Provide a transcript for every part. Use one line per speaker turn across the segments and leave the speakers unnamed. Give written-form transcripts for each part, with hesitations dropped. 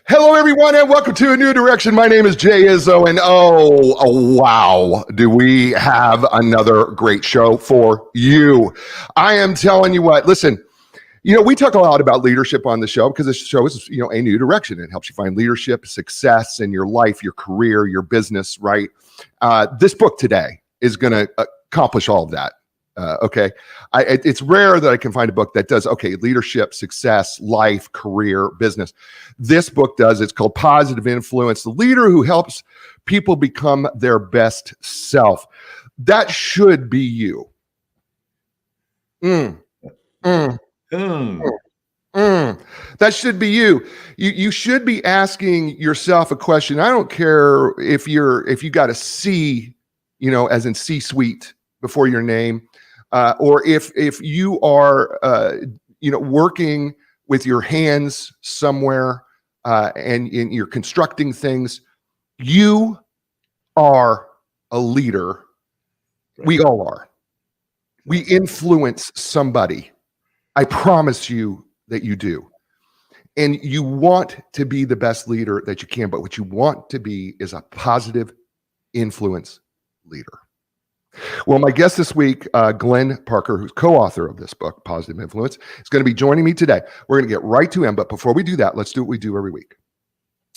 Hello, everyone, and welcome to A New Direction. My name is Jay Izzo, and wow, do we have another great show for you. I am telling you what, listen, we talk a lot about leadership on the show because this show is, a new direction. It helps you find leadership, success in your life, your career, your business, right? This book today is going to accomplish all of that. Okay. It's rare that I can find a book that does, leadership, success, life, career, business. This book does. It's called Positive Influence, the leader who helps people become their best self. That should be you. That should be you. You should be asking yourself a question. I don't care if you got a C, as in C-suite before your name. Or if you are, working with your hands somewhere and you're constructing things, you are a leader. We all are. We influence somebody. I promise you that you do. And you want to be the best leader that you can, but what you want to be is a positive influence leader. Well, my guest this week, Glenn Parker, who's co-author of this book, Positive Influence, is going to be joining me today. We're going to get right to him. But before we do that, let's do what we do every week,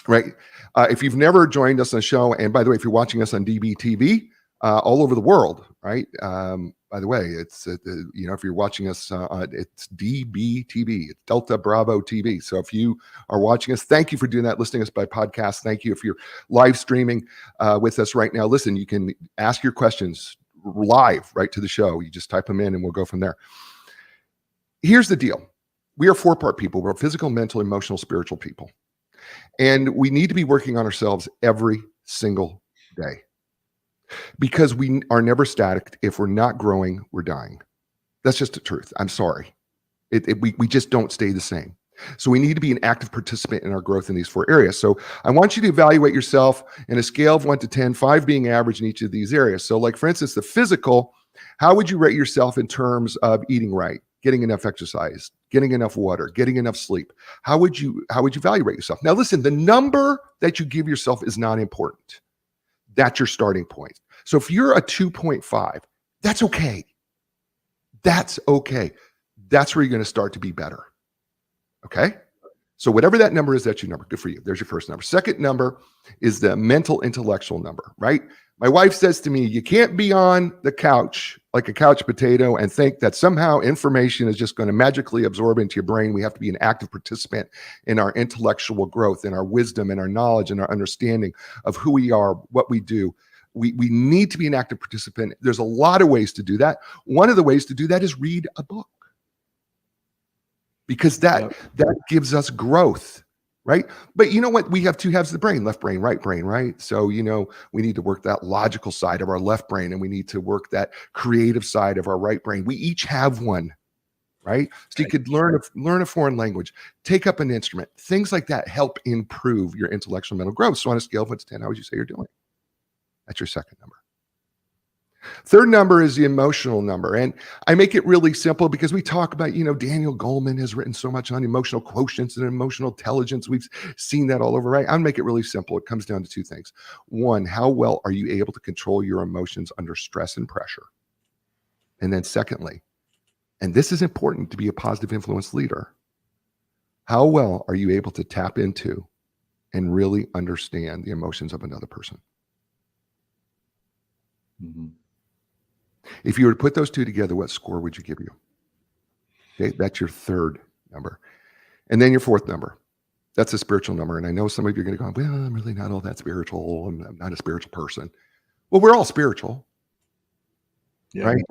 right? If you've never joined us on the show, and by the way, if you're watching us on DBTV all over the world, right? By the way, it's, if you're watching us, it's DBTV, it's Delta Bravo TV. So if you are watching us, thank you for doing that, listening to us by podcast. Thank you if you're live streaming with us right now. Listen, you can ask your questions live right to the show. You just type them in and we'll go from there. Here's the deal. We are four-part people. We're physical, mental, emotional, spiritual people. And we need to be working on ourselves every single day because we are never static. If we're not growing, we're dying. That's just the truth. I'm sorry. We just don't stay the same. So we need to be an active participant in our growth in these four areas. So I want you to evaluate yourself in a scale of 1 to 10, 5 being average in each of these areas. So like, for instance, the physical, how would you rate yourself in terms of eating right, getting enough exercise, getting enough water, getting enough sleep? How would you evaluate yourself? Now, listen, the number that you give yourself is not important. That's your starting point. So if you're a 2.5, that's okay. That's okay. That's where you're going to start to be better. Okay. So whatever that number is, that's your number. Good for you. There's your first number. Second number is the mental intellectual number, right? My wife says to me, you can't be on the couch like a couch potato and think that somehow information is just going to magically absorb into your brain. We have to be an active participant in our intellectual growth, in our wisdom, in our knowledge, and our understanding of who we are, what we do. We need to be an active participant. There's a lot of ways to do that. One of the ways to do that is read a book. Because that gives us growth, right? But you know what? We have two halves of the brain, left brain, right? So, we need to work that logical side of our left brain and we need to work that creative side of our right brain. We each have one, right? So you could learn a foreign language, take up an instrument, things like that help improve your intellectual mental growth. So on a scale of 1 to 10, how would you say you're doing? That's your second number. Third number is the emotional number. And I make it really simple because we talk about, Daniel Goleman has written so much on emotional quotients and emotional intelligence. We've seen that all over, right? I'll make it really simple. It comes down to two things. One, how well are you able to control your emotions under stress and pressure? And then secondly, and this is important to be a positive influence leader, how well are you able to tap into and really understand the emotions of another person? Mm-hmm. If you were to put those two together, what score would you give you? Okay, that's your third number. And then your fourth number. That's a spiritual number. And I know some of you are going to go, well, I'm really not all that spiritual. I'm not a spiritual person. Well, we're all spiritual, right?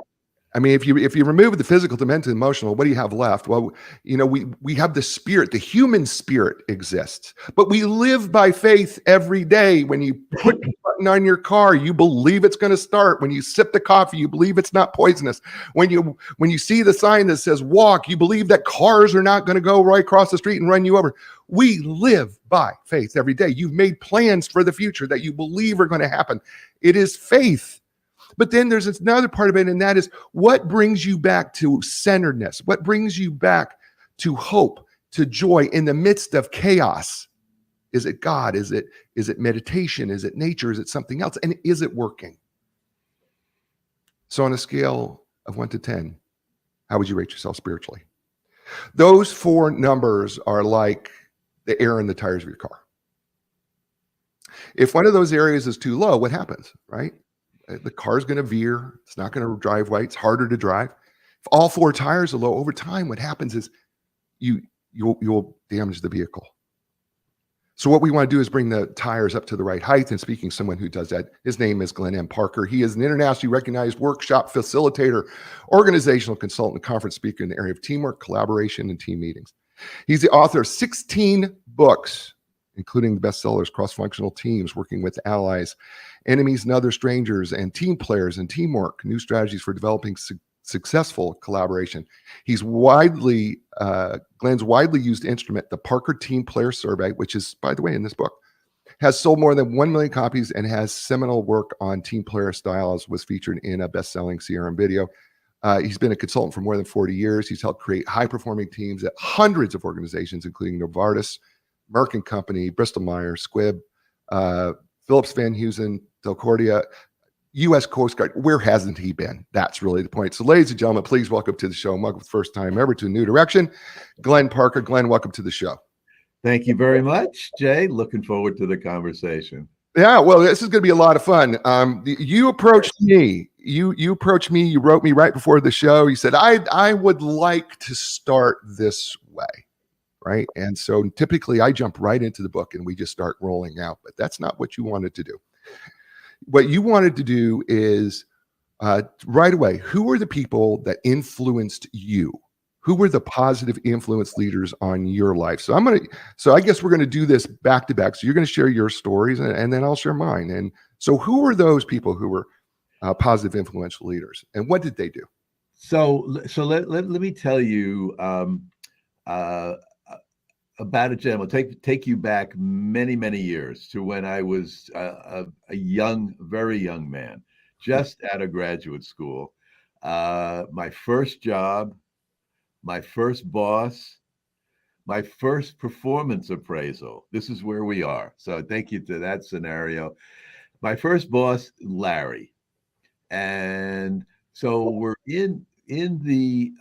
I mean, if you remove the physical, the mental, emotional, what do you have left? Well, we have the spirit, the human spirit exists, but we live by faith every day. When you put the button on your car, you believe it's going to start. When you sip the coffee, you believe it's not poisonous. When you see the sign that says walk, you believe that cars are not going to go right across the street and run you over. We live by faith every day. You've made plans for the future that you believe are going to happen. It is faith. But then there's another part of it, and that is what brings you back to centeredness? What brings you back to hope, to joy in the midst of chaos? Is it God? Is it meditation? Is it nature? Is it something else? And is it working? So on a scale of 1 to 10, how would you rate yourself spiritually? Those 4 numbers are like the air in the tires of your car. If one of those areas is too low, what happens, right? The car's going to veer. It's not going to drive right. It's harder to drive. If all 4 tires are low, over time, what happens is you'll damage the vehicle. So what we want to do is bring the tires up to the right height. And speaking of someone who does that, his name is Glenn M. Parker. He is an internationally recognized workshop facilitator, organizational consultant, and conference speaker in the area of teamwork, collaboration, and team meetings. He's the author of 16 books, including the bestsellers Cross-Functional Teams, Working with Allies, Enemies and Other Strangers, and Team Players and Teamwork, New Strategies for Developing Successful Collaboration. He's Glenn's widely used instrument, the Parker Team Player Survey, which is, by the way, in this book, has sold more than 1 million copies and has seminal work on team player styles, was featured in a best-selling CRM video. He's been a consultant for more than 40 years. He's helped create high-performing teams at hundreds of organizations, including Novartis, Merck & Company, Bristol-Myers Squibb, Phillips Van Heusen, Delcordia, U.S. Coast Guard. Where hasn't he been? That's really the point. So ladies and gentlemen, please welcome to the show, and welcome for the first time ever to a new direction, Glenn Parker. Glenn, welcome to the show.
Thank you very much, Jay. Looking forward to the conversation.
Yeah, well, this is going to be a lot of fun. You approached me. You approached me. You wrote me right before the show. You said, I would like to start this way, right? And so typically I jump right into the book and we just start rolling out, but that's not what you wanted to do. What you wanted to do is right away, who were the people that influenced you? Who were the positive influence leaders on your life? So I guess we're going to do this back to back. So you're going to share your stories and then I'll share mine. And so who were those people who were positive influential leaders and what did they do?
So let me tell you about a gentleman. Take you back many years to when I was a very young man, just out of graduate school. My first job, my first boss, my first performance appraisal. This is where we are. So I take you to that scenario. My first boss, Larry, and so we're in the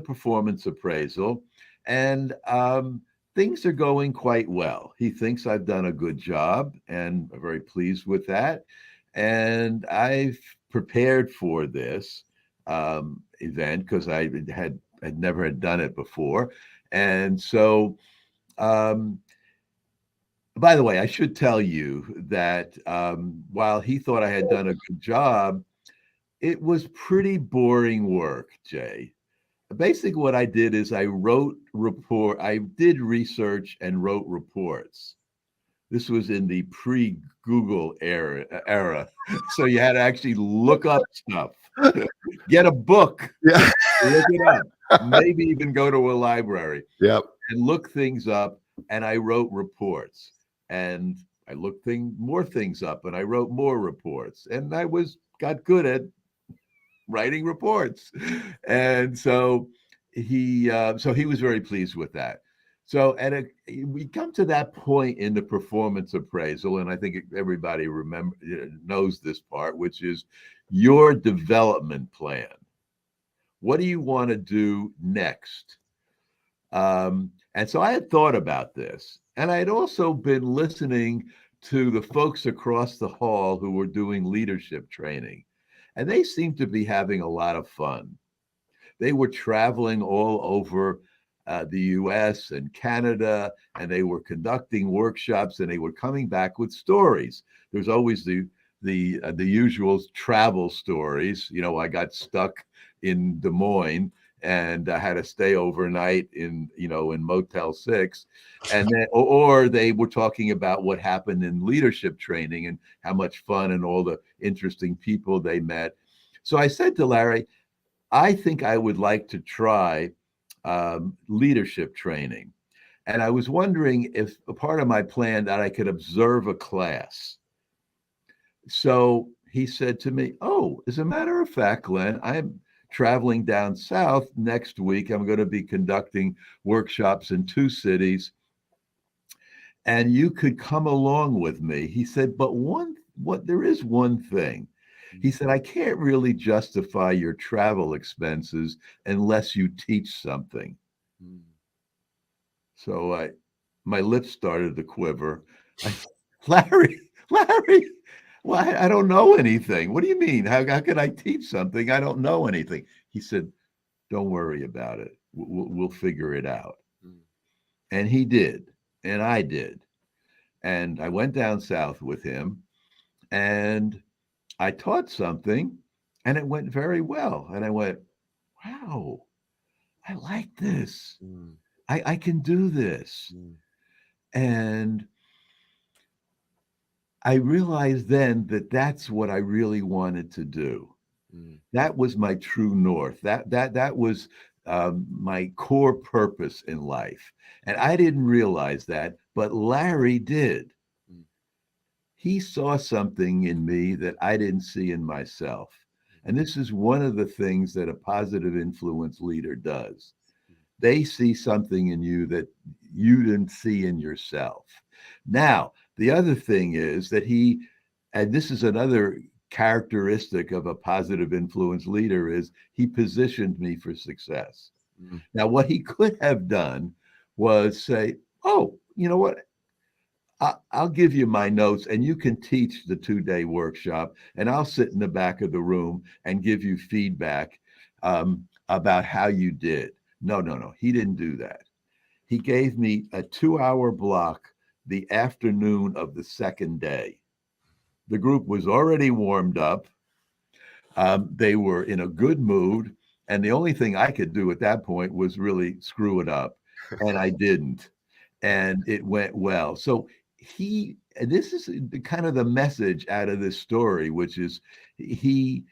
performance appraisal. And things are going quite well. He thinks I've done a good job, and I'm very pleased with that. And I've prepared for this event because I had never done it before. And so, by the way, I should tell you that while he thought I had done a good job, it was pretty boring work, Jay. Basically, what I did is I did research and wrote reports. This was in the pre-Google era. So you had to actually look up stuff, get a book,
Yeah.
look it up, maybe even go to a library.
Yep.
And look things up. And I wrote reports. And I looked more things up and I wrote more reports. And I got good at writing reports. And so he was very pleased with that. So we come to that point in the performance appraisal, and I think everybody knows this part, which is your development plan. What do you want to do next? And so I had thought about this, and I had also been listening to the folks across the hall who were doing leadership training. And they seemed to be having a lot of fun. They were traveling all over the US and Canada, and they were conducting workshops, and they were coming back with stories. There's always the usual travel stories. You know, I got stuck in Des Moines and I had to stay overnight in Motel 6. And then, or they were talking about what happened in leadership training and how much fun and all the interesting people they met. So I said to Larry, I think I would like to try leadership training. And I was wondering if a part of my plan that I could observe a class. So he said to me, oh, as a matter of fact, Glenn, I'm traveling down south next week. I'm going to be conducting workshops in 2 cities. and you could come along with me. He said, but there is one thing. He said, I can't really justify your travel expenses unless you teach something.
Mm.
So my lips started to quiver. I said, Larry, well, I don't know anything. What do you mean? How could I teach something? I don't know anything. He said, don't worry about it. We'll figure it out.
Mm.
And he did. And I did. And I went down south with him and I taught something and it went very well. And I went, wow, I like this.
Mm.
I can do this.
Mm.
And I realized then that that's what I really wanted to do.
Mm.
That was my true north. That was my core purpose in life. And I didn't realize that, but Larry did.
Mm.
He saw something in me that I didn't see in myself. And this is one of the things that a positive influence leader does. They see something in you that you didn't see in yourself. Now, the other thing is that and this is another characteristic of a positive influence leader, is he positioned me for success.
Mm.
Now, what he could have done was say, oh, you know what? I'll give you my notes and you can teach the 2-day workshop and I'll sit in the back of the room and give you feedback about how you did. No. He didn't do that. He gave me a 2-hour block the afternoon of the second day. The group was already warmed up. They were in a good mood. And the only thing I could do at that point was really screw it up. And I didn't. And it went well. So and this is the kind of the message out of this story, which is he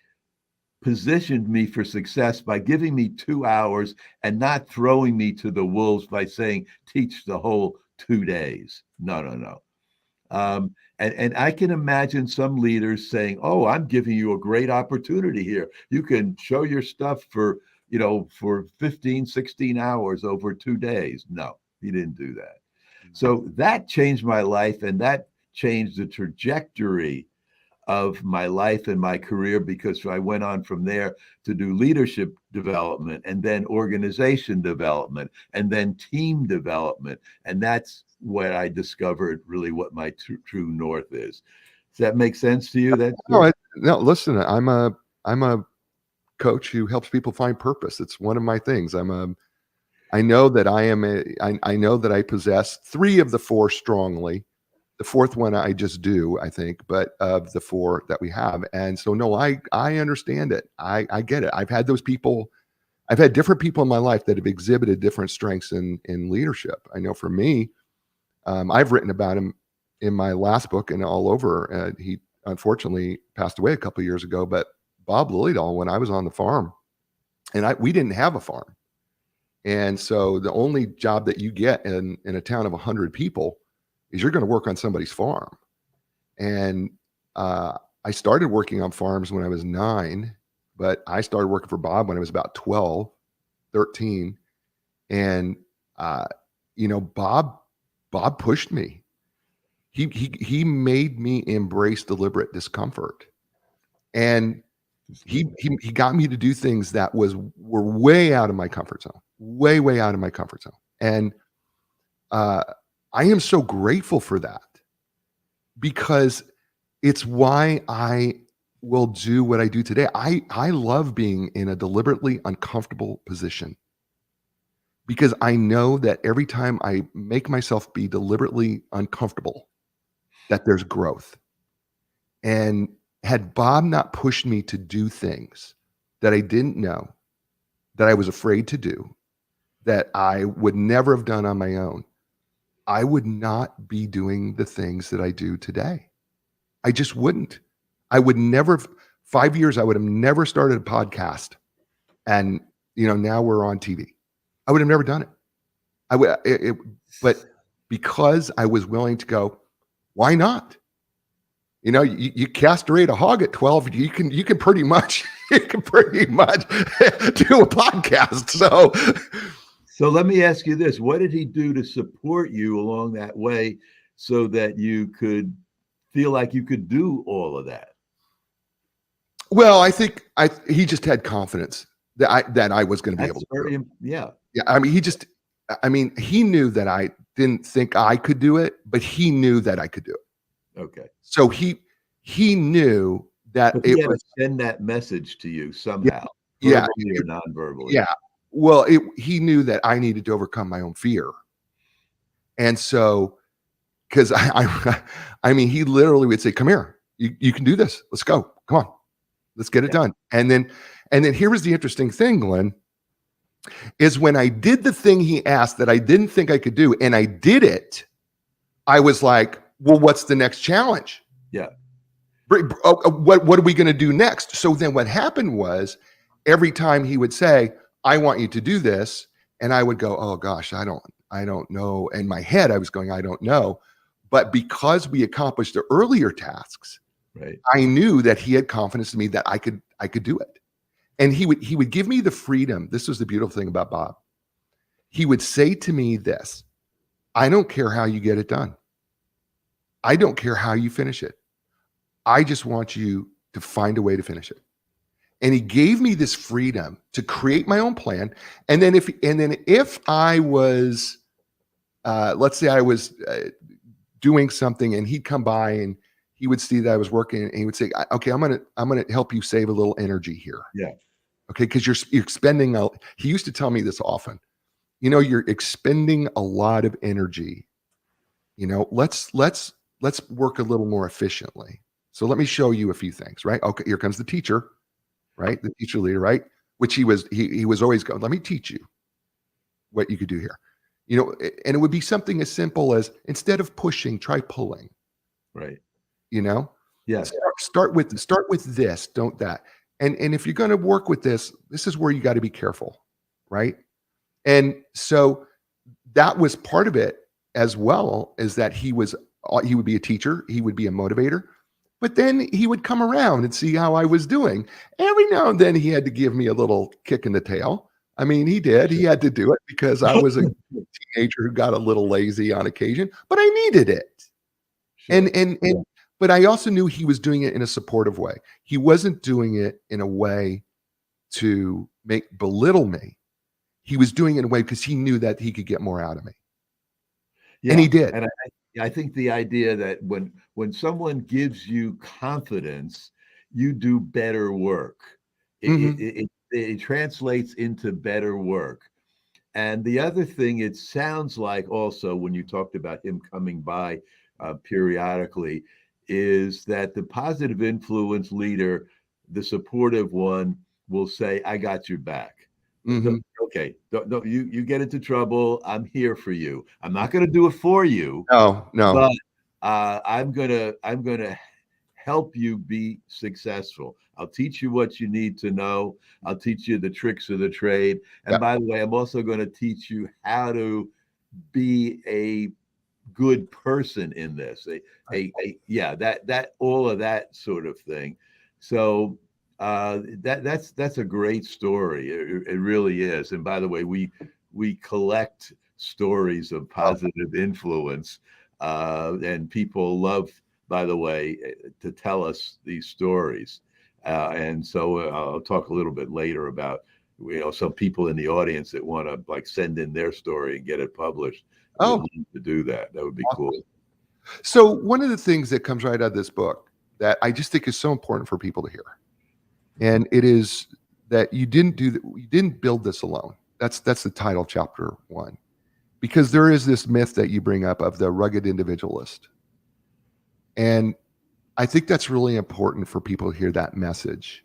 positioned me for success by giving me 2 hours and not throwing me to the wolves by saying, teach the whole 2 days. No. And I can imagine some leaders saying, oh, I'm giving you a great opportunity here. You can show your stuff for 15, 16 hours over 2 days. No, he didn't do that. So that changed my life, and that changed the trajectory of my life and my career, because I went on from there to do leadership development and then organization development and then team development. And that's what I discovered really what my true north is. Does that make sense to you?
No, listen, I'm a coach who helps people find purpose. It's one of my things. I know that I know that I possess 3 of the 4 strongly. The 4th one I just do, I think, but of the 4 that we have. And so, no, I understand it. I get it. I've had different people in my life that have exhibited different strengths in leadership. I know for me, I've written about him in my last book and all over. He unfortunately passed away a couple of years ago, but Bob Lillydahl, when I was on the farm, and we didn't have a farm. And so the only job that you get in a town of 100 people is you're going to work on somebody's farm. And I started working on farms when I was 9, but I started working for Bob when I was about 12, 13. And, Bob pushed me. He made me embrace deliberate discomfort. And he got me to do things that were way out of my comfort zone, way out of my comfort zone. And I am so grateful for that, because it's why I will do what I do today. I love being in a deliberately uncomfortable position, because I know that every time I make myself be deliberately uncomfortable, that there's growth. And had Bob not pushed me to do things that I didn't know, that I was afraid to do, that I would never have done on my own, I would not be doing the things that I do today. I just wouldn't. I would never, 5 years, I would have never started a podcast. And, now we're on TV. I would have never done it. But because I was willing to go, why not? You castrate a hog at 12, you can pretty much do a podcast.
So let me ask you this. What did he do to support you along that way so that you could feel like you could do all of that?
Well, I think he just had confidence that I was going to be able
That's
to do it.
very, yeah,
Yeah, I mean, he knew that I didn't think I could do it, but he knew that I could do it.
okay.
So he knew that
But he
it
had to
was.
send that message to you
Yeah,
somehow,
yeah,
verbally or non-verbally.
yeah. Well, he knew that I needed to overcome my own fear, and so because I mean, he literally would say, "Come here, you can do this. Let's go. Come on, let's get it
Yeah,
done." And then here was the interesting thing, Glenn, is when I did the thing he asked that I didn't think I could do, and I did it, I was like, well, what's the next challenge?
yeah,
What are we going to do next? So then what happened was every time he would say, I want you to do this, and I would go, oh gosh, I don't know. In my head, I was going, I don't know. But because we accomplished the earlier tasks,
right.
I knew that he had confidence in me that I could do it. And he would give me the freedom. This was the beautiful thing about Bob. He would say to me this, I don't care how you get it done. I don't care how you finish it. I just want you to find a way to finish it. And he gave me this freedom to create my own plan. And then if I was, let's say I was doing something, and he'd come by and he would see that I was working, and he would say, "Okay, I'm gonna help you save a little energy here."
Yeah,
Okay, because you're expending. He used to tell me this often. You're expending a lot of energy. Let's work a little more efficiently. So let me show you a few things, right? Okay, here comes the teacher, right? The teacher leader, right? Which he was always going, let me teach you what you could do here. And it would be something as simple as, instead of pushing, try pulling,
right.
you know?
Yes,
Start with this, don't that. And if you're going to work with this is where you got to be careful, right? And so that was part of it, as well, is that he would be a teacher, he would be a motivator, but then he would come around and see how I was doing. Every now and then he had to give me a little kick in the tail. I mean, he did. He had to do it because I was a teenager who got a little lazy on occasion, but I needed it.
sure.
And but I also knew he was doing it in a supportive way. He wasn't doing it in a way to belittle me. He was doing it in a way because he knew that he could get more out of me. And
Yeah,
he did.
and I think the idea that when someone gives you confidence, you do better work. It,
Mhm.
it, it, it translates into better work. And the other thing, it sounds like also when you talked about him coming by periodically, is that the positive influence leader, the supportive one, will say, "I got your back."
Mhm.
Okay, don't you get into trouble. I'm here for you. I'm not going to do it for you,
No, no.
but I'm gonna help you be successful. I'll teach you what you need to know. I'll teach you the tricks of the trade. And
Yeah.
by the way, I'm also going to teach you how to be a good person in this. Yeah, that all of that sort of thing. So that's a great story. It really is. And by the way, we collect stories of
Oh,
positive influence, and people love, by the way, to tell us these stories. And so I'll talk a little bit later about some people in the audience that want to like send in their story and get it published. Would
oh,
love to do that. That would be cool.
awesome. So one of the things that comes right out of this book that I just think is so important for people to hear, and it is that you didn't build this alone. That's the title of chapter 1. Because there is this myth that you bring up of the rugged individualist. And I think that's really important for people to hear that message,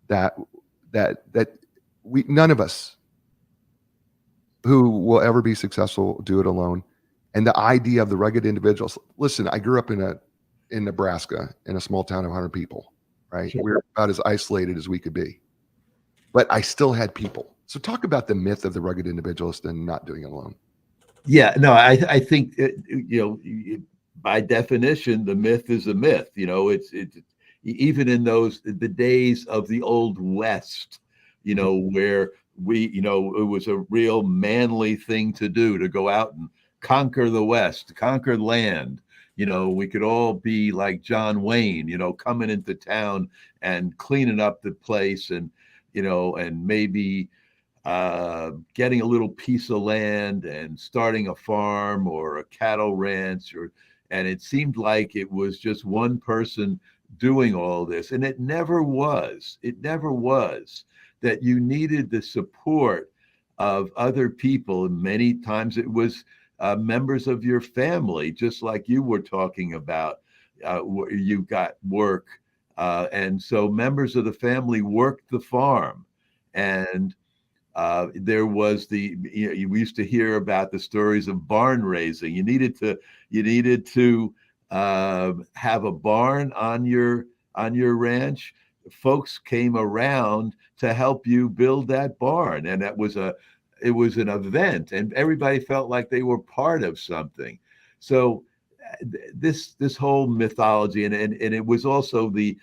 that that we none of us who will ever be successful do it alone. And the idea of the rugged individuals. Listen, I grew up in Nebraska, in a small town of 100 people, right?
Sure.
We were about as isolated as we could be, but I still had people. So talk about the myth of the rugged individualist and not doing it alone.
Yeah, no, I think by definition, the myth is a myth. It's even in the days of the old West, where it was a real manly thing to do, to go out and conquer the West, conquer land. We could all be like John Wayne, coming into town and cleaning up the place, and maybe getting a little piece of land and starting a farm or a cattle ranch, and it seemed like it was just one person doing all this, and it never was. It never was. That you needed the support of other people, and many times it was members of your family, just like you were talking about. You got work, and so members of the family worked the farm, and there was we used to hear about the stories of barn raising. You needed to have a barn on your ranch. Folks came around to help you build that barn, and it was an event, and everybody felt like they were part of something. So this whole mythology, and it was also the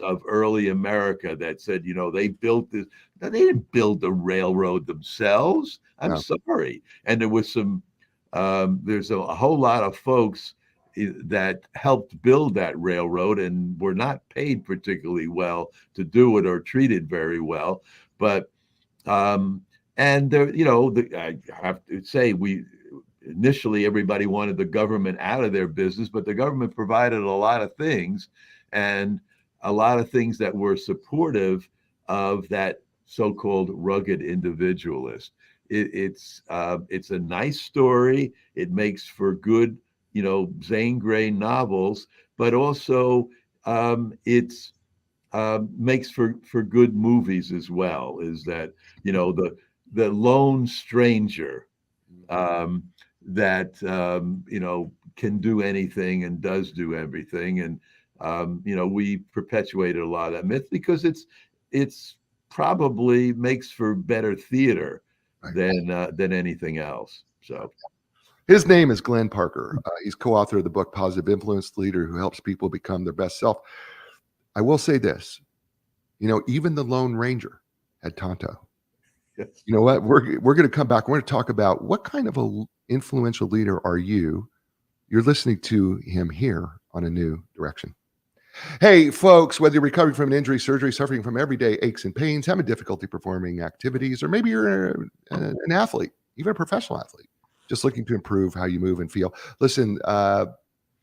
of early America that said, they built this. Now, they didn't build the railroad themselves. I'm sorry. And there was there's a whole lot of folks that helped build that railroad and were not paid particularly well to do it or treated very well. But and there, I have to say, initially everybody wanted the government out of their business, but the government provided a lot of things, and a lot of things that were supportive of that so-called rugged individualist. It's a nice story. It makes for good, Zane Grey novels, but also it's makes for good movies as well. Is that the lone stranger that can do anything and does do everything, and we perpetuated a lot of that myth because it's probably makes for better theater than anything else. So
his name is Glenn Parker. He's co-author of the book Positive Influence: Leader Who Helps People Become Their Best Self. I will say this, even the Lone Ranger had Tonto.
yes.
You know what? We're going to come back. We're going to talk about what kind of a influential leader are you? You're listening to him here on A New Direction. Hey, folks, whether you're recovering from an injury, surgery, suffering from everyday aches and pains, having difficulty performing activities, or maybe you're an athlete, even a professional athlete, just looking to improve how you move and feel. Listen,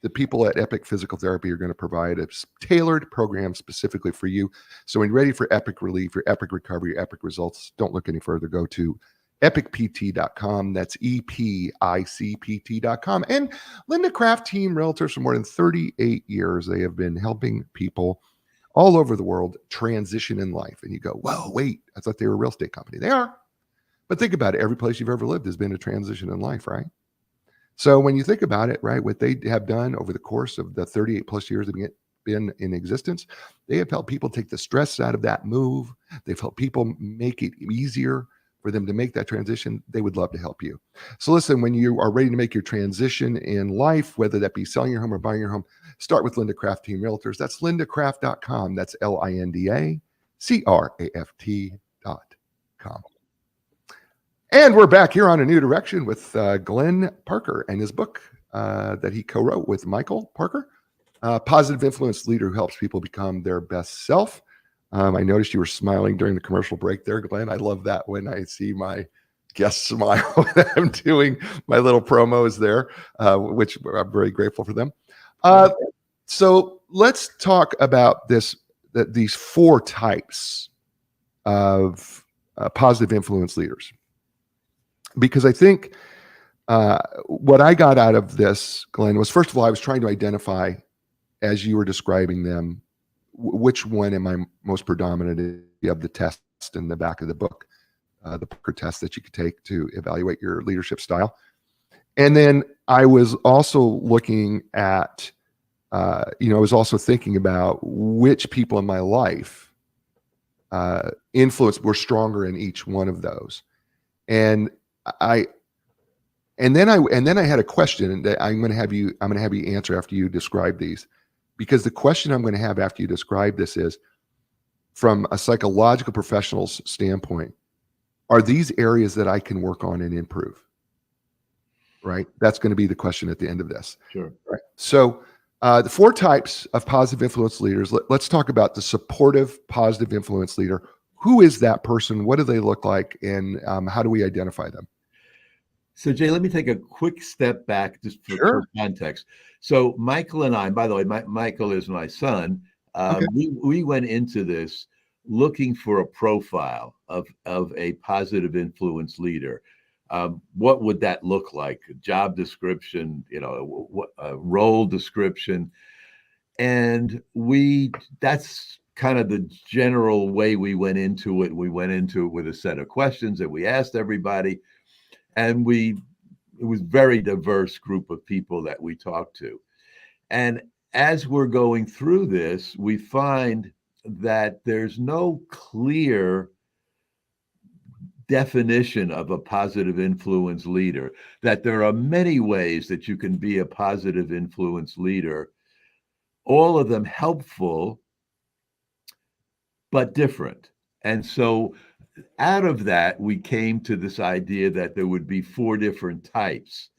the people at Epic Physical Therapy are going to provide a tailored program specifically for you. So when you're ready for epic relief, your epic recovery, your epic results, don't look any further. Go to epicpt.com. That's EPICPT.com. And Linda Craft Team Realtors, for more than 38 years, they have been helping people all over the world transition in life. And you go, whoa, wait, I thought they were a real estate company. They are. But think about it. Every place you've ever lived has been a transition in life, right? So when you think about it, right, what they have done over the course of the 38 plus years they've been in existence, they have helped people take the stress out of that move. They've helped people make it easier for them to make that transition. They would love to help you. So listen, when you are ready to make your transition in life, whether that be selling your home or buying your home, start with Linda Craft Team Realtors. That's lindacraft.com. That's LINDACRAFT.com. And we're back here on A New Direction with Glenn Parker and his book that he co-wrote with Michael Parker, Positive Influence: Leader Who Helps People Become Their Best Self. I noticed you were smiling during the commercial break there, Glenn. I love that when I see my guests smile when I'm doing my little promos there, which I'm very grateful for them. So let's talk about these four types of positive influence leaders. Because I think what I got out of this, Glenn, was, first of all, I was trying to identify, as you were describing them, which one am I most predominant? You have the test in the back of the book, the Parker test that you could take to evaluate your leadership style. And then I was also looking at, I was also thinking about which people in my life were stronger in each one of those. And then I had a question that I'm going to have you answer after you describe these, because the question I'm going to have after you describe this is, from a psychological professional's standpoint, are these areas that I can work on and improve? right? That's going to be the question at the end of this.
Sure.
Right. So the 4 types of positive influence leaders. Let's talk about the supportive positive influence leader. Who is that person? What do they look like? And how do we identify them?
So, Jay, let me take a quick step back just for
Sure.
context. So, Michael and I, by the way, Michael is my son.
Okay.
We went into this looking for a profile of a positive influence leader. What would that look like? A job description, what a role description, and that's kind of the general way we went into it. We went into it with a set of questions that we asked everybody, and it was very diverse group of people that we talked to. And as we're going through this, we find that there's no clear definition of a positive influence leader, that there are many ways that you can be a positive influence leader, all of them helpful, but different. And so out of that, we came to this idea that there would be 4 different types.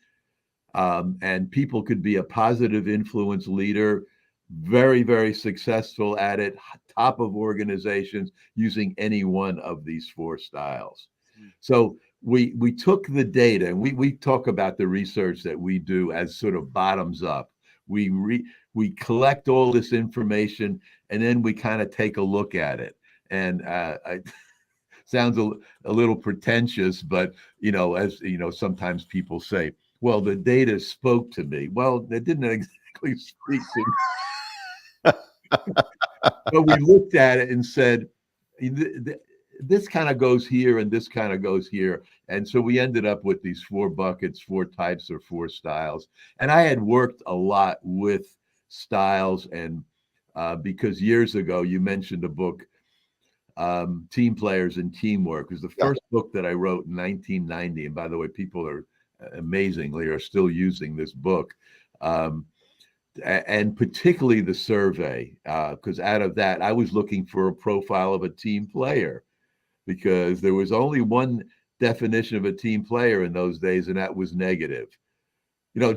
And people could be a positive influence leader, very, very successful at it, top of organizations using any one of these 4 styles. So we took the data, and we talk about the research that we do as sort of bottoms up. We collect all this information, and then we kind of take a look at it. And sounds a little pretentious, but as you know, sometimes people say, well, the data spoke to me. Well, it didn't exactly speak to me. But we looked at it and said, this kind of goes here and this kind of goes here. And so we ended up with these 4 buckets, 4 types, or 4 styles. And I had worked a lot with styles, and because years ago you mentioned a book, Team Players and Teamwork. It was the first book that I wrote in 1990. And by the way, people are amazingly are still using this book, and particularly the survey, because out of that I was looking for a profile of a team player, because there was only one definition of a team player in those days, and that was negative.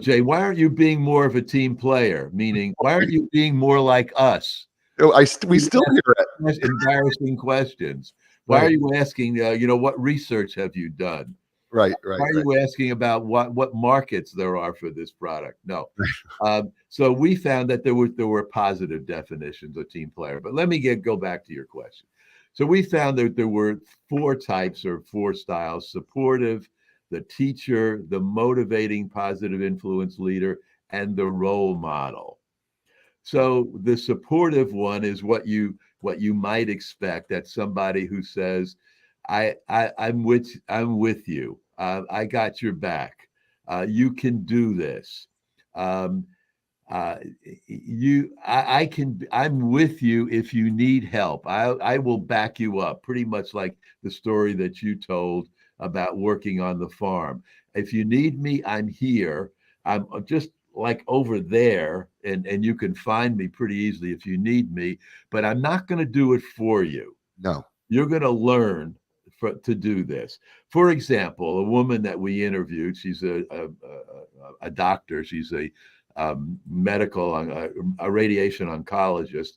Jay, why aren't you being more of a team player? Meaning, why aren't you being more like us?
Oh, we still hear it.
Embarrassing questions. Why are you asking, what research have you done?
Right.
Why are you asking about what markets there are for this product? No. So we found that there were positive definitions of team player. But let me go back to your question. So we found that there were 4 types or 4 styles: supportive, the teacher, the motivating positive influence leader, and the role model. So the supportive one is what you might expect. That's somebody who says, I'm with you. I got your back. You can do this. I'm with you if you need help. I will back you up. Pretty much like the story that you told about working on the farm. If you need me, I'm here. I'm just like over there, and you can find me pretty easily if you need me, but I'm not going to do it for you.
No.
You're going to learn to do this. For example, a woman that we interviewed, she's a doctor. She's a medical, a radiation oncologist.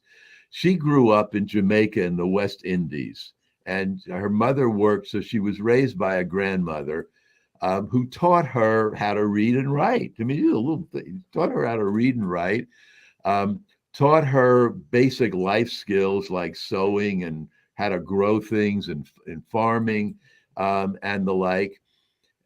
She grew up in Jamaica in the West Indies, and her mother worked, so she was raised by a grandmother who taught her how to read and write. I mean, a little thing, taught her how to read and write, taught her basic life skills like sewing and how to grow things and farming, and the like.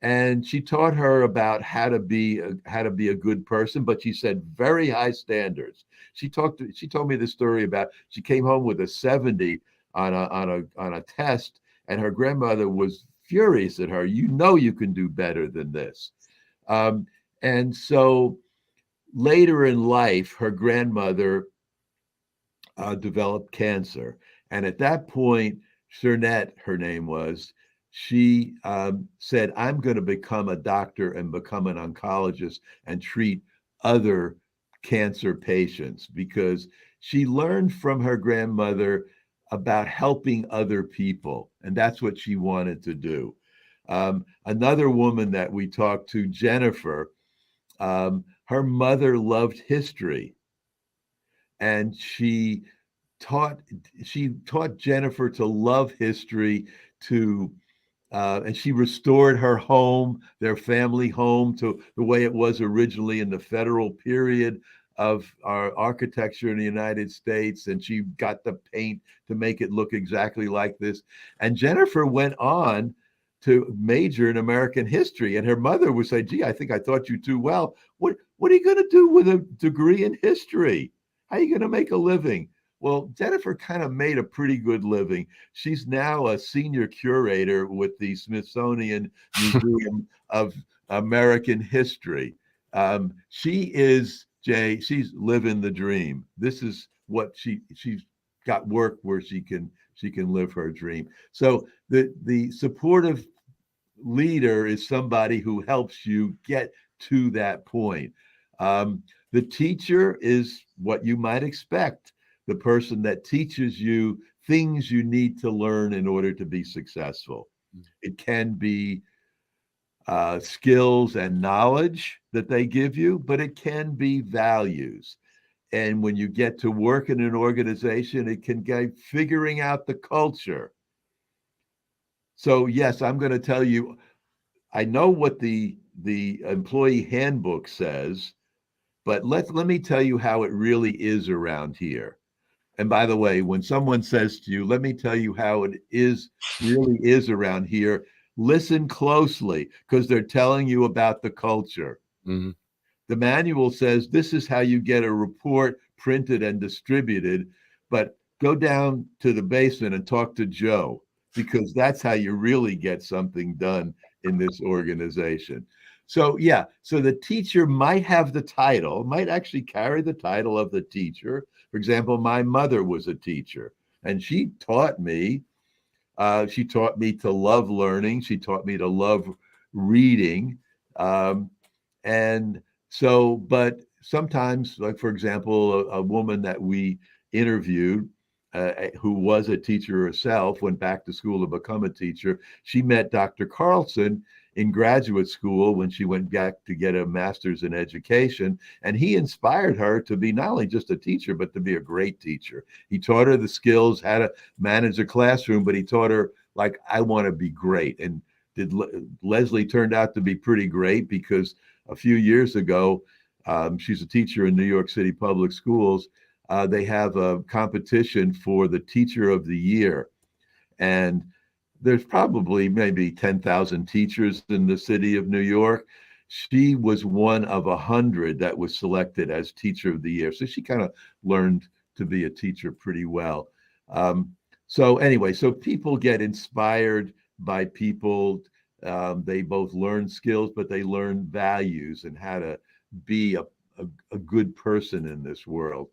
And she taught her about how to be a good person, but she said very high standards. She told me the story about she came home with a 70 on a test, and her grandmother was furious at her. You can do better than this. And so later in life, her grandmother developed cancer. And at that point, Cernette, her name was, she said, I'm going to become a doctor and become an oncologist and treat other cancer patients, because she learned from her grandmother about helping other people. And that's what she wanted to do. Another woman that we talked to, Jennifer, her mother loved history, and taught she taught Jennifer to love history, to and she restored her home, their family home, to the way it was originally in the federal period of our architecture in the United States. And she got the paint to make it look exactly like this. And Jennifer went on to major in American history. And her mother would say, "Gee, I think I taught you too well. What are you going to do with a degree in history? How are you going to make a living?" Well, Jennifer kind of made a pretty good living. She's now a senior curator with the Smithsonian Museum of American History. She is, Jay, she's living the dream. This is what she's got work where she can live her dream. So the supportive leader is somebody who helps you get to that point. The teacher is what you might expect, the person that teaches you things you need to learn in order to be successful. It can be skills and knowledge that they give you, but it can be values. And when you get to work in an organization, it can get figuring out the culture. So yes, I'm going to tell you, I know what the employee handbook says, but let me tell you how it really is around here. And by the way, when someone says to you, "Let me tell you how it really is around here," listen closely, because they're telling you about the culture.
Mm-hmm.
The manual says this is how you get a report printed and distributed, but go down to the basement and talk to Joe, because that's how you really get something done in this organization. So yeah, so the teacher might have the title, might actually carry the title of the teacher. For example, my mother was a teacher, and she taught me. She taught me to love learning. She taught me to love reading. And so, but sometimes, like for example, a woman that we interviewed, who was a teacher herself, went back to school to become a teacher. She met Dr. Carlson in graduate school when she went back to get a master's in education. And he inspired her to be not only just a teacher, but to be a great teacher. He taught her the skills, how to manage a classroom, but he taught her, like, I want to be great. And Leslie turned out to be pretty great, because a few years ago, she's a teacher in New York City public schools. They have a competition for the teacher of the year. And there's probably maybe 10,000 teachers in the city of New York. She was one of 100 that was selected as teacher of the year. So she kind of learned to be a teacher pretty well. So anyway, so people get inspired by people. They both learn skills, but they learn values and how to be a good person in this world.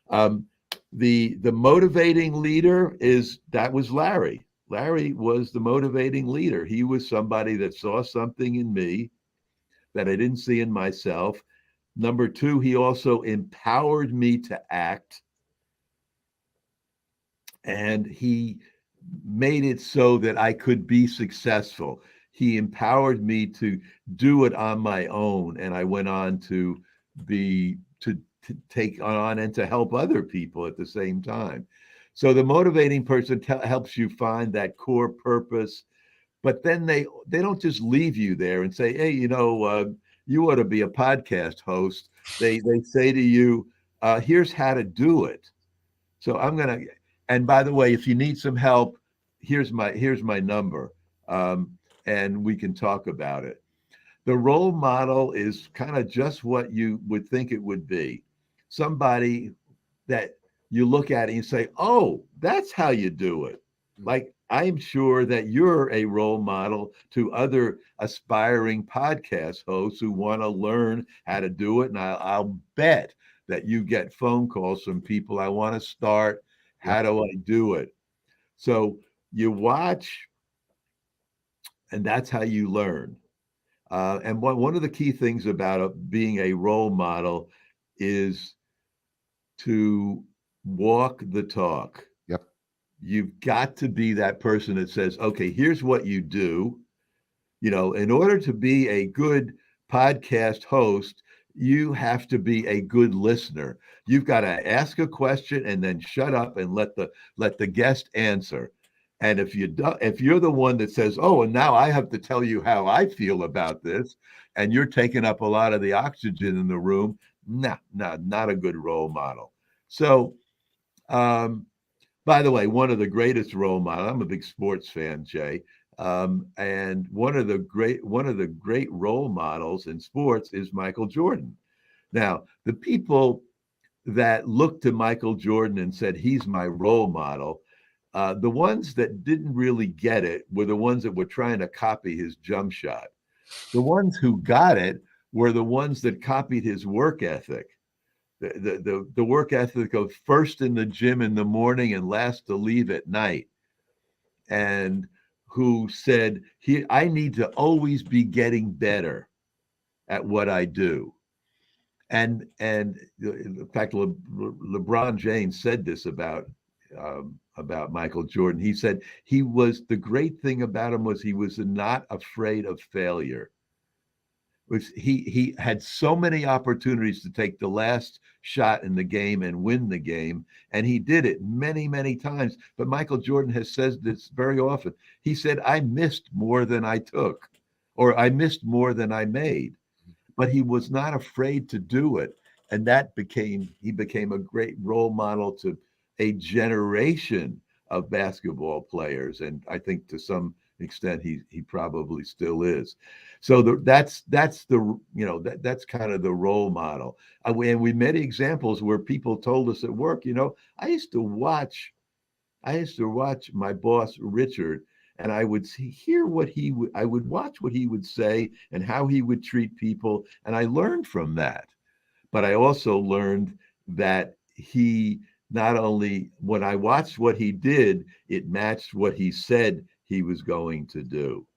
The motivating leader that was Larry. Larry was the motivating leader. He was somebody that saw something in me that I didn't see in myself. Number two, he also empowered me to act. And he made it so that I could be successful. He empowered me to do it on my own. And I went on to take on and to help other people at the same time. So the motivating person helps you find that core purpose, but then they don't just leave you there and say, "Hey, you ought to be a podcast host." They say to you, "Here's how to do it." So and by the way, if you need some help, here's my number, and we can talk about it. The role model is kind of just what you would think it would be. Somebody that you look at and you say, "Oh, that's how you do it." Like, I'm sure that you're a role model to other aspiring podcast hosts who want to learn how to do it. And I'll bet that you get phone calls from people, "I want to start. How do I do it?" So you watch, and that's how you learn. And one of the key things about being a role model is to walk the talk.
Yep.
You've got to be that person that says, "Okay, here's what you do. You know, in order to be a good podcast host, you have to be a good listener. You've got to ask a question and then shut up and let the guest answer. And if you do, if you're the one that says, "Oh, and now I have to tell you how I feel about this," and you're taking up a lot of the oxygen in the room, not a good role model. So, um, by the way, one of the greatest role models. I'm a big sports fan, Jay, and one of the great role models in sports is Michael Jordan. Now, the people that looked to Michael Jordan and said he's my role model, the ones that didn't really get it were the ones that were trying to copy his jump shot. The ones who got it were the ones that copied his work ethic. The work ethic of first in the gym in the morning and last to leave at night, and who said I need to always be getting better at what I do. And in fact, LeBron James said this about Michael Jordan. He said the great thing about him was he was not afraid of failure. Was he had so many opportunities to take the last shot in the game and win the game, and he did it many times. But Michael Jordan has said this very often. He said, I missed more than I took, or I missed more than I made, but he was not afraid to do it. And he became a great role model to a generation of basketball players, and I think to some extent he probably still is. So that's the that's kind of the role model. And we many examples where people told us at work, I used to watch my boss Richard, and I would hear I would watch what he would say and how he would treat people, and I learned from that. But I also learned that he not only, when I watched what he did, it matched what he said he was going to do.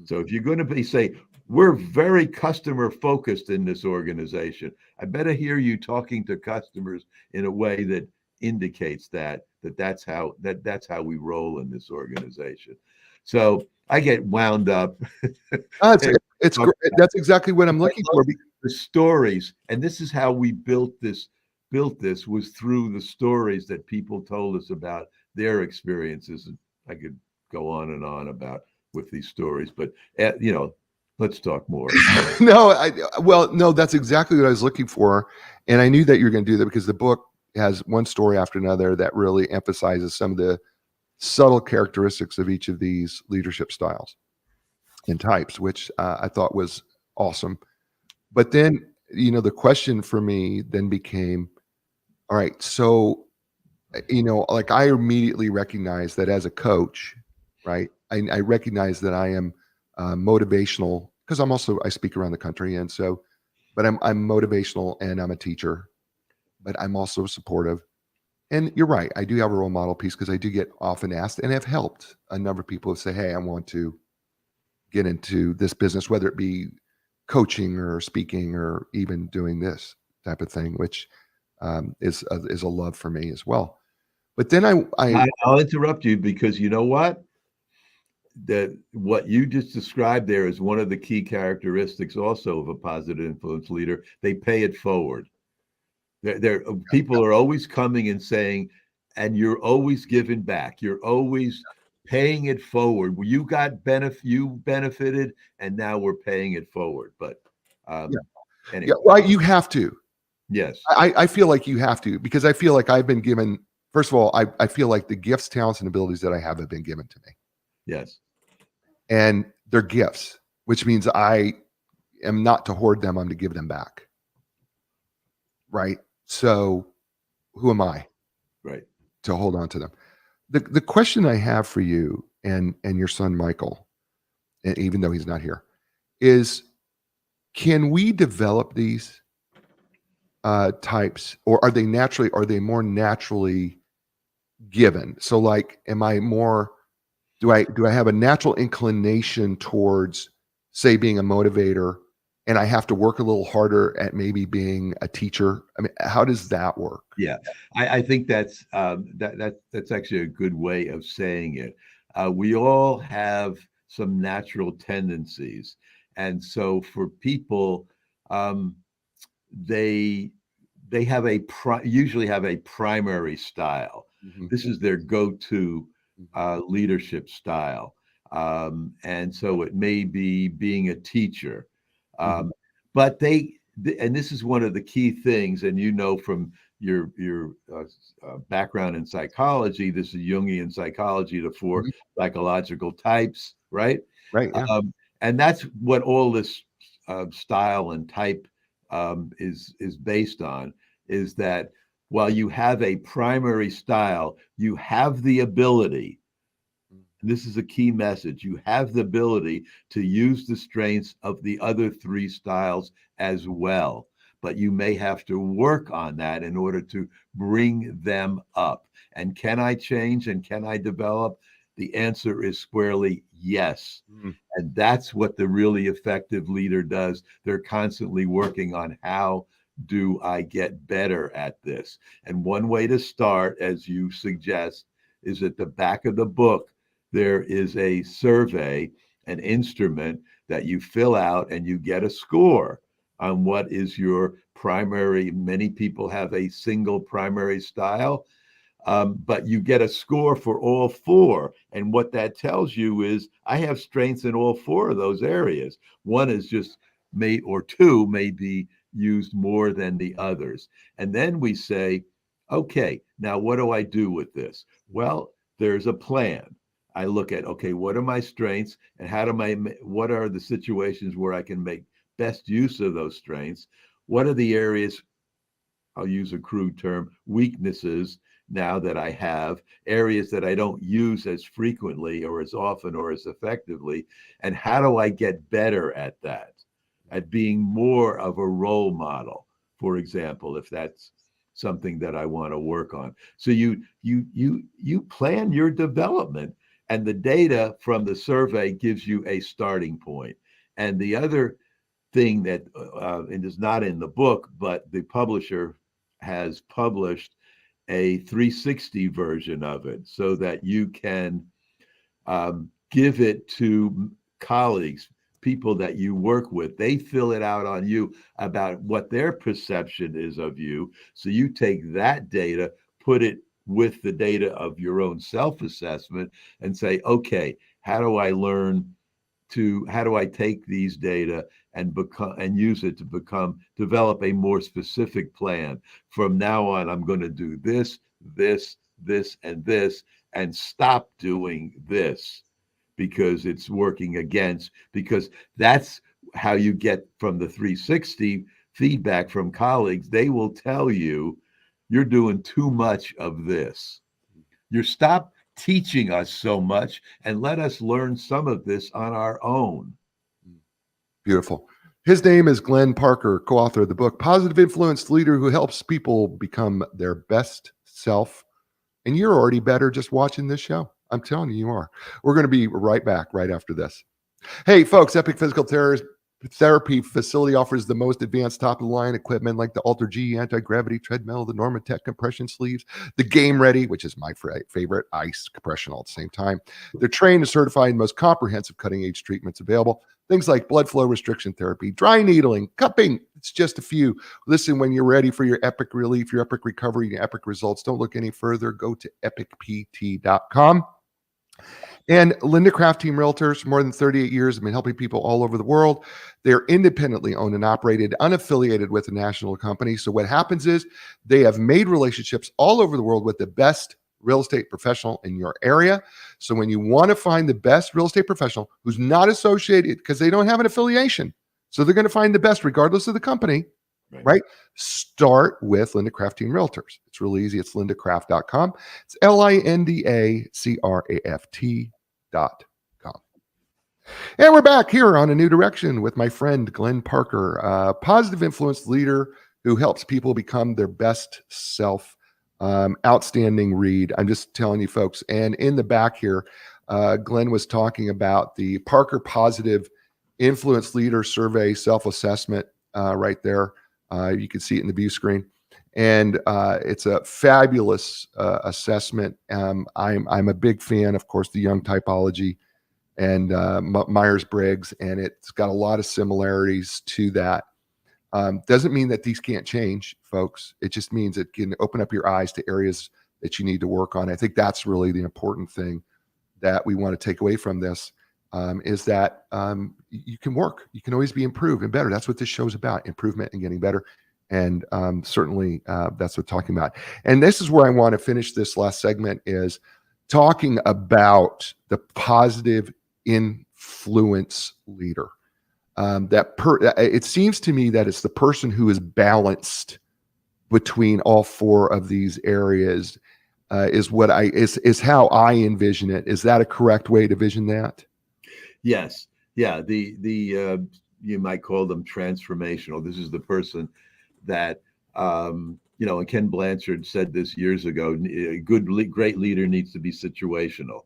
So if you're going to say, we're very customer focused in this organization, I better hear you talking to customers in a way that indicates that's how we roll in this organization. So I get wound up.
It's great. That's exactly what I'm looking for.
The stories, and this is how we built this was through the stories that people told us about their experiences. And I could go on and on about with these stories, but let's talk more.
No, that's exactly what I was looking for, and I knew that you were going to do that because the book has one story after another that really emphasizes some of the subtle characteristics of each of these leadership styles and types, which I thought was awesome. But then, the question for me then became, all right, so, like I immediately recognized that as a coach, right? I recognize that I am motivational because I speak around the country. And so, but I'm motivational and I'm a teacher, but I'm also supportive. And you're right. I do have a role model piece because I do get often asked and have helped a number of people say, hey, I want to get into this business, whether it be coaching or speaking or even doing this type of thing, which is a love for me as well. But then
I'll interrupt you because you know what? That what you just described there is one of the key characteristics also of a positive influence leader. They pay it forward. People are always coming and saying, and you're always giving back. You're always paying it forward. You benefited, and now we're paying it forward. But anyway.
Well, you have to.
Yes.
I feel like you have to, because I feel like I've been given, first of all, I feel like the gifts, talents, and abilities that I have been given to me.
Yes.
And they're gifts, which means I am not to hoard them, I'm to give them back. Right? So who am I?
Right.
To hold on to them. The question I have for you and your son, Michael, and even though he's not here, is can we develop these types, or are they more naturally given? So like, do I have a natural inclination towards, say, being a motivator, and I have to work a little harder at maybe being a teacher? I mean, how does that work?
Yeah, I think that's actually a good way of saying it. We all have some natural tendencies. And so for people, they have usually have a primary style.
Mhm.
This is their go-to leadership style. And so it may be being a teacher.
Mhm.
But and this is one of the key things, and you know from your background in psychology, this is Jungian psychology, the four
Mhm.
psychological types, right?
Right. Yeah.
And that's what all this style and type is based on, is that while you have a primary style, you have the ability, and this is a key message, you have the ability to use the strengths of the other three styles as well. But you may have to work on that in order to bring them up. And can I change and can I develop? The answer is squarely yes.
Mhm.
And that's what the really effective leader does. They're constantly working on how do I get better at this? And one way to start, as you suggest, is at the back of the book, there is a survey, an instrument that you fill out and you get a score on what is your primary. Many people have a single primary style, but you get a score for all four. And what that tells you is I have strengths in all four of those areas. One is just or two may be used more than the others. And then we say, okay, now what do I do with this? Well, there's a plan. I look at, okay, what are my strengths and what are the situations where I can make best use of those strengths? What are the areas, I'll use a crude term, weaknesses now that I have, areas that I don't use as frequently or as often or as effectively? And how do I get better at that? At being more of a role model, for example, if that's something that I want to work on. So you plan your development, and the data from the survey gives you a starting point. And the other thing that it is not in the book, but the publisher has published a 360 version of it so that you can give it to colleagues, people that you work with. They fill it out on you about what their perception is of you. So you take that data, put it with the data of your own self-assessment and say, okay, how do I take these data and use it to develop a more specific plan? From now on, I'm going to do this, and this, and stop doing this because it's working against, because that's how you get from the 360 feedback from colleagues. They will tell you you're doing too much of this. You stop teaching us so much and let us learn some of this on our own.
Beautiful. His name is Glenn Parker, co-author of the book Positive Influence Leader Who Helps People Become Their Best Self. And you're already better just watching this show. I'm telling you, you are. We're going to be right back right after this. Hey, folks, Epic Physical Therapy Facility offers the most advanced top-of-the-line equipment like the Alter G anti-gravity treadmill, the Normatec compression sleeves, the Game Ready, which is my favorite, ice compression all at the same time. They're trained and certified in the most comprehensive cutting-edge treatments available. Things like blood flow restriction therapy, dry needling, cupping. It's just a few. Listen, when you're ready for your epic relief, your epic recovery, your epic results, don't look any further. Go to epicpt.com. And Linda Craft Team Realtors, more than 38 years, have been helping people all over the world. They're independently owned and operated, unaffiliated with a national company. So what happens is they have made relationships all over the world with the best real estate professional in your area. So when you want to find the best real estate professional who's not associated, because they don't have an affiliation, so they're going to find the best regardless of the company, right? Start with Linda Craft Team Realtors. It's really easy. It's lindacraft.com. It's LINDACRAFT.com. And we're back here on A New Direction with my friend Glenn Parker, a positive influence leader who helps people become their best self. Outstanding read. I'm just telling you, folks. And in the back here, Glenn was talking about the Parker Positive Influence Leader Survey self-assessment right there. You can see it in the view screen. And it's a fabulous assessment. I'm a big fan, of course, the Young typology. and Myers-Briggs, and it's got a lot of similarities to that. Doesn't mean that these can't change, folks. It just means it can open up your eyes to areas that you need to work on. I think that's really the important thing that we want to take away from this, is that you can work. You can always be improved and better. That's what this show's about, improvement and getting better. And certainly that's what talking about. And this is where I want to finish this last segment, is talking about the positive influence leader. It seems to me that it's the person who is balanced between all four of these areas, is how I envision it. Is that a correct way to vision that?
Yes. Yeah. The you might call them transformational. This is the person that, and Ken Blanchard said this years ago, a great leader needs to be situational.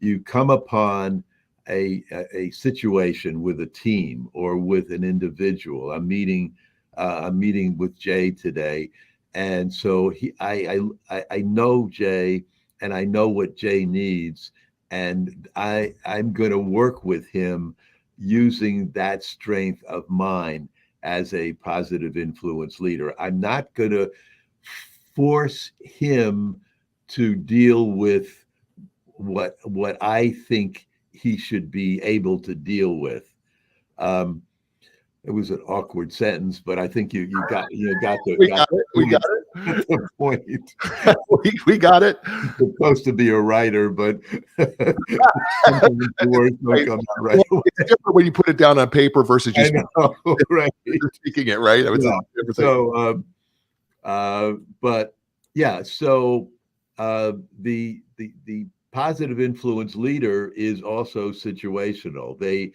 You come upon a situation with a team or with an individual. I'm meeting with Jay today, and so I know Jay, and I know what Jay needs, and I'm going to work with him using that strength of mine as a positive influence leader. I'm not going to force him to deal with what I think he should be able to deal with. It was an awkward sentence, but I think you got the point.
we got it.
You're supposed to be a writer, but the words don't come out right.
It's different when you put it down on paper versus just
right.
speaking it, right?
So, but yeah, so the positive influence leader is also situational. They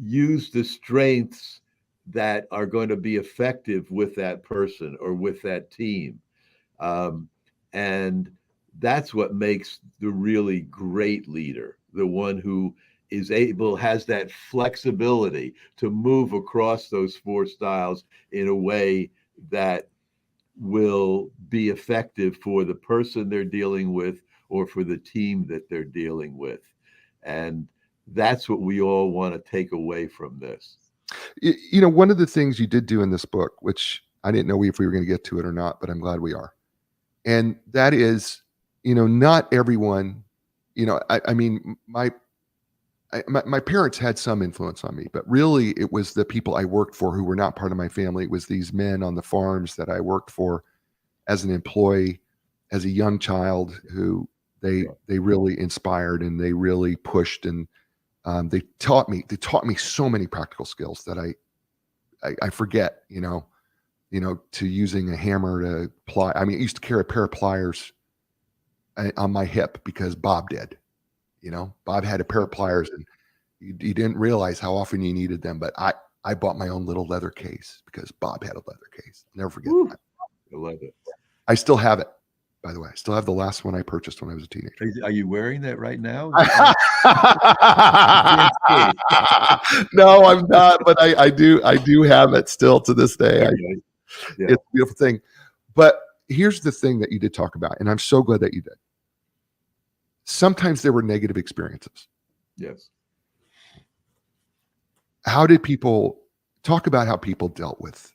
use the strengths that are going to be effective with that person or with that team. And that's what makes the really great leader, the one who has that flexibility to move across those four styles in a way that will be effective for the person they're dealing with or for the team that they're dealing with. And that's what we all want to take away from this.
One of the things you did do in this book, which I didn't know if we were going to get to it or not, but I'm glad we are. And that is, not everyone, I mean, my parents had some influence on me, but really it was the people I worked for who were not part of my family. It was these men on the farms that I worked for as an employee, as a young child, who they really inspired and they really pushed, and they taught me so many practical skills that I forget, to using a hammer to ply. I mean, I used to carry a pair of pliers on my hip because Bob did. Bob had a pair of pliers, and you didn't realize how often you needed them. But I bought my own little leather case because Bob had a leather case. I'll never forget that.
I love it.
I still have it, by the way. I still have the last one I purchased when I was a teenager.
Are you wearing that right now?
No, I'm not, but I do have it still to this day.
Okay.
It's a beautiful thing. But here's the thing that you did talk about, and I'm so glad that you did. Sometimes there were negative experiences.
Yes.
How did people talk about how people dealt with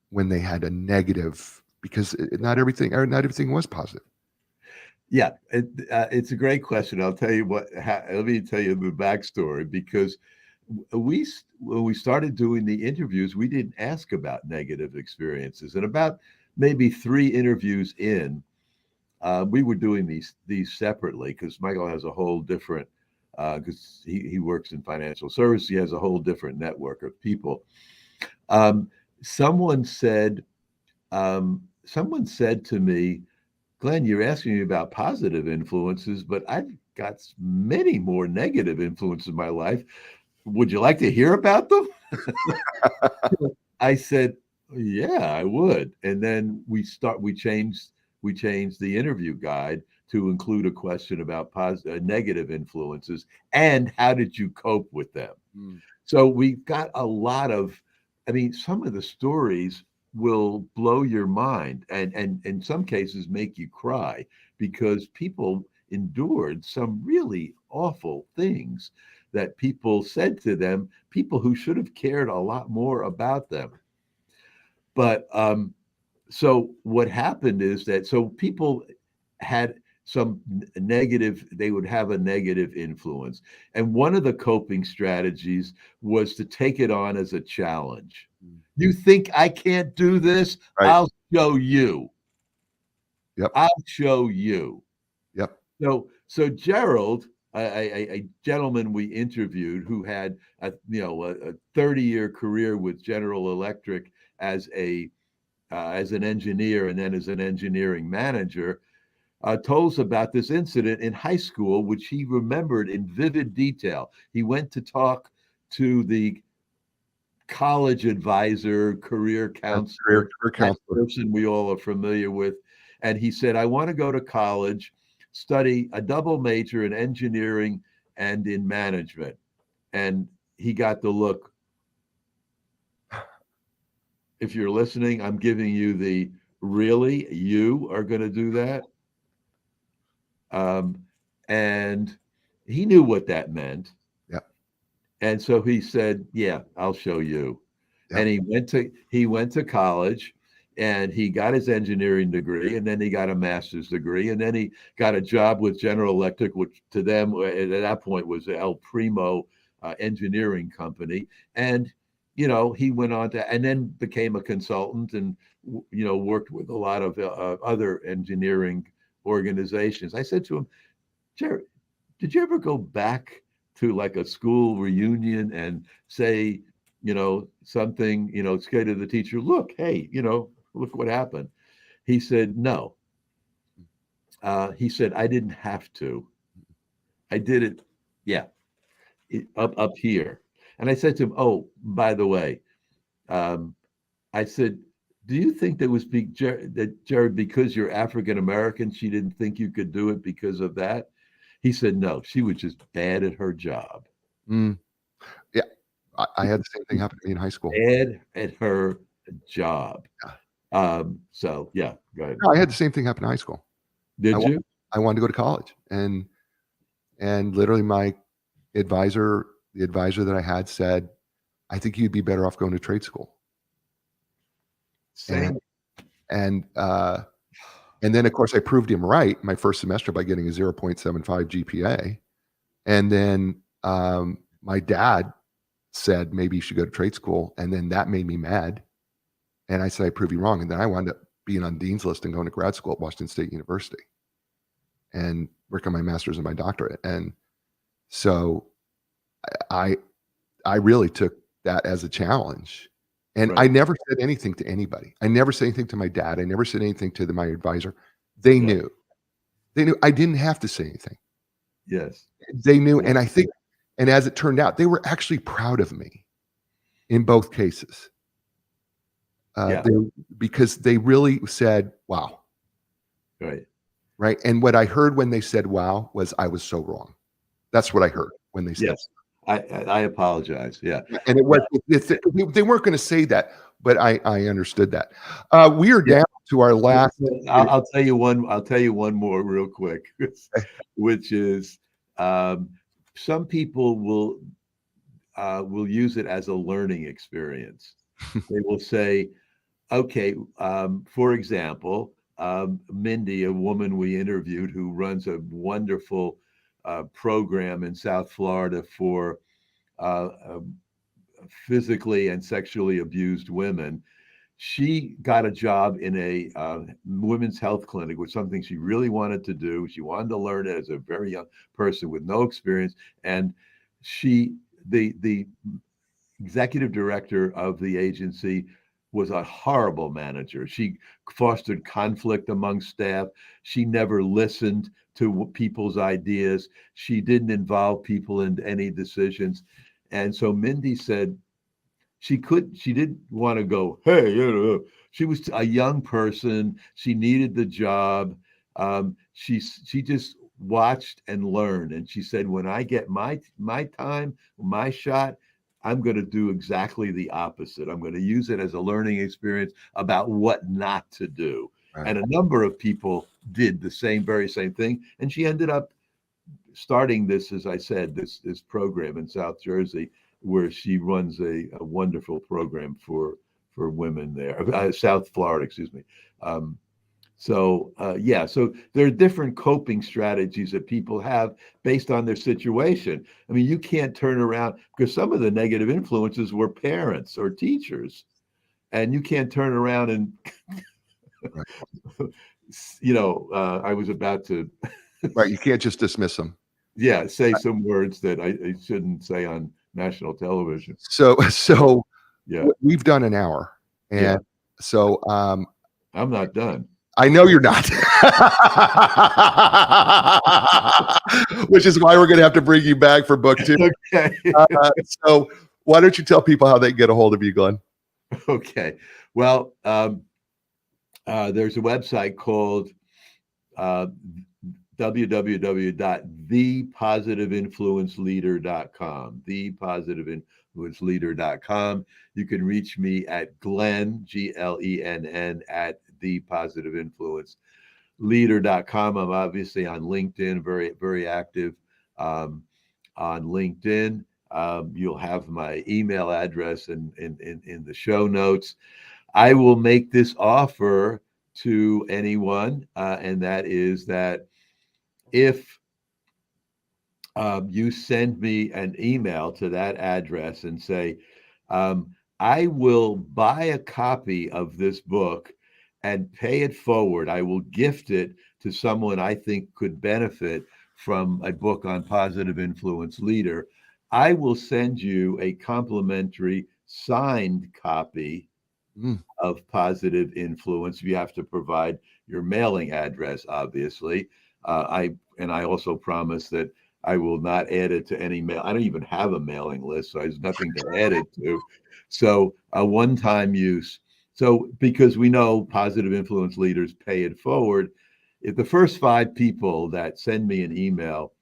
when they had a negative, because not everything was positive?
Yeah, it's a great question. I'll tell you let me tell you the backstory, because when we started doing the interviews, we didn't ask about negative experiences. And about maybe 3 interviews in, we were doing these separately, because Michael has a whole different, because he works in financial services, he has a whole different network of people. Someone said to me, Glenn, you're asking me about positive influences, but I've got many more negative influences in my life. Would you like to hear about them? I said, yeah, I would. And then we changed the interview guide to include a question about negative influences and how did you cope with them? So we've got a lot of, some of the stories will blow your mind and in some cases make you cry, because people endured some really awful things that people said to them, people who should have cared a lot more about them. But so what happened is that so people had some negative, they would have a negative influence. And one of the coping strategies was to take it on as a challenge. You think I can't do this?
Right.
I'll show you.
Yep.
I'll show you.
Yep.
So Gerald, a gentleman we interviewed who had a 30-year career with General Electric as an engineer and then as an engineering manager, told us about this incident in high school, which he remembered in vivid detail. He went to talk to the college advisor, career counselor,
Career counselor.
person we all are familiar with. And he said, I want to go to college, study a double major in engineering and in management. And he got the look. If you're listening, I'm giving you the really, you are going to do that? And he knew what that meant.
Yeah.
And so he said, yeah, I'll show you.
Yep.
And he went to college and he got his engineering degree, and then he got a master's degree, and then he got a job with General Electric, which to them at that point was El Primo engineering company. And he went on to, and then became a consultant, and worked with a lot of other engineering organizations. I said to him, Jerry, did you ever go back to like a school reunion and say, something, say to the teacher, look, hey, look what happened. He said, no. He said, I didn't have to. I did it. Yeah. Up here. And I said to him, oh, by the way, I said, do you think that was that Jared, because you're African American, she didn't think you could do it because of that? He said, no, she was just bad at her job.
Mm. Yeah. I had the same thing happen to me in high school.
Bad at her job.
Yeah.
So yeah, go ahead.
No, I had the same thing happen in high school.
Did you?
I wanted to go to college, and literally my advisor, the advisor that I had, said, I think you'd be better off going to trade school.
Same.
And then of course I proved him right my first semester by getting a 0.75 GPA. And then my dad said maybe you should go to trade school, and then that made me mad. And I said I proved you wrong, and then I wound up being on Dean's list and going to grad school at Washington State University and working on my master's and my doctorate. And so I really took that as a challenge. And
Right.
I never said anything to anybody. I never said anything to my dad. I never said anything to my advisor. They knew. They knew I didn't have to say anything.
Yes.
They knew. And I think, and as it turned out, they were actually proud of me in both cases. Because they really said, wow.
Right.
Right. And what I heard when they said, wow, was I was so wrong. That's what I heard when they said.
Yes. I apologize. Yeah.
And it was, they weren't going to say that, but I understood that. We are down to our last.
I'll tell you one more real quick, which is some people will use it as a learning experience. They will say, okay, for example, Mindy, a woman we interviewed who runs a wonderful program in South Florida for physically and sexually abused women. She got a job in a women's health clinic, which was something she really wanted to do. She wanted to learn it as a very young person with no experience. And the executive director of the agency was a horrible manager. She fostered conflict among staff. She never listened to people's ideas. She didn't involve people in any decisions. And so Mindy said she didn't want to go, hey, she was a young person. She needed the job. She just watched and learned. And she said, when I get my time, my shot, I'm going to do exactly the opposite. I'm going to use it as a learning experience about what not to do.
Right.
And a number of people did the very same thing. And she ended up starting this, as I said, this program in South Jersey, where she runs a wonderful program for women there, South Florida, excuse me. So there are different coping strategies that people have based on their situation. I mean, you can't turn around, because some of the negative influences were parents or teachers, and you can't turn around and,
Right.
I was about to,
Right. You can't just dismiss them.
say some words that I shouldn't say on national television.
So
Yeah,
we've done an hour,
yeah,
and so
I'm not done.
I know you're not, which is why we're going to have to bring you back for book 2.
Okay.
So why don't you tell people how they can get a hold of you, Glenn?
Okay. Well, there's a website called www.thepositiveinfluenceleader.com. Thepositiveinfluenceleader.com. You can reach me at Glenn, Glenn, at thepositiveinfluenceleader.com. I'm obviously on LinkedIn, very, very active on LinkedIn. You'll have my email address in the show notes. I will make this offer to anyone, and that is that if you send me an email to that address and say, I will buy a copy of this book and pay it forward, I will gift it to someone I think could benefit from a book on positive influence leader, I will send you a complimentary signed copy of positive influence. You have to provide your mailing address, obviously. I also promise that I will not add it to any mail. I don't even have a mailing list, so there's nothing to add it to. So a one-time use. So because we know positive influence leaders pay it forward, if the first 5 people that send me an email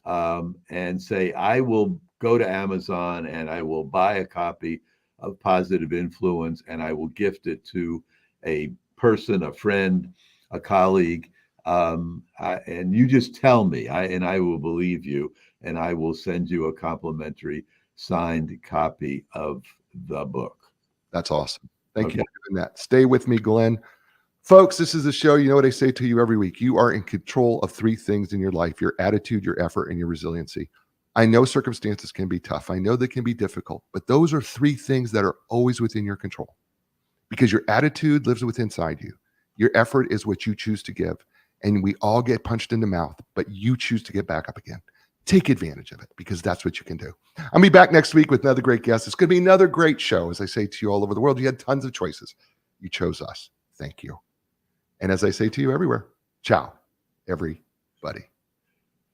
and say, I will go to Amazon and I will buy a copy of Positive Influence and I will gift it to a person, a friend, a colleague, and you just tell me, I will believe you, and I will send you a complimentary signed copy of the book.
That's awesome. Thank you
Okay.
for doing that. Stay with me, Glenn. Folks, this is the show. You know what I say to you every week. You are in control of 3 things in your life: your attitude, your effort, and your resiliency. I know circumstances can be tough. I know they can be difficult, but those are 3 things that are always within your control, because your attitude lives within inside you. Your effort is what you choose to give. And we all get punched in the mouth, but you choose to get back up again. Take advantage of it, because that's what you can do. I'll be back next week with another great guest. It's going to be another great show. As I say to you all over the world, you had tons of choices. You chose us. Thank you. And as I say to you everywhere, ciao, everybody.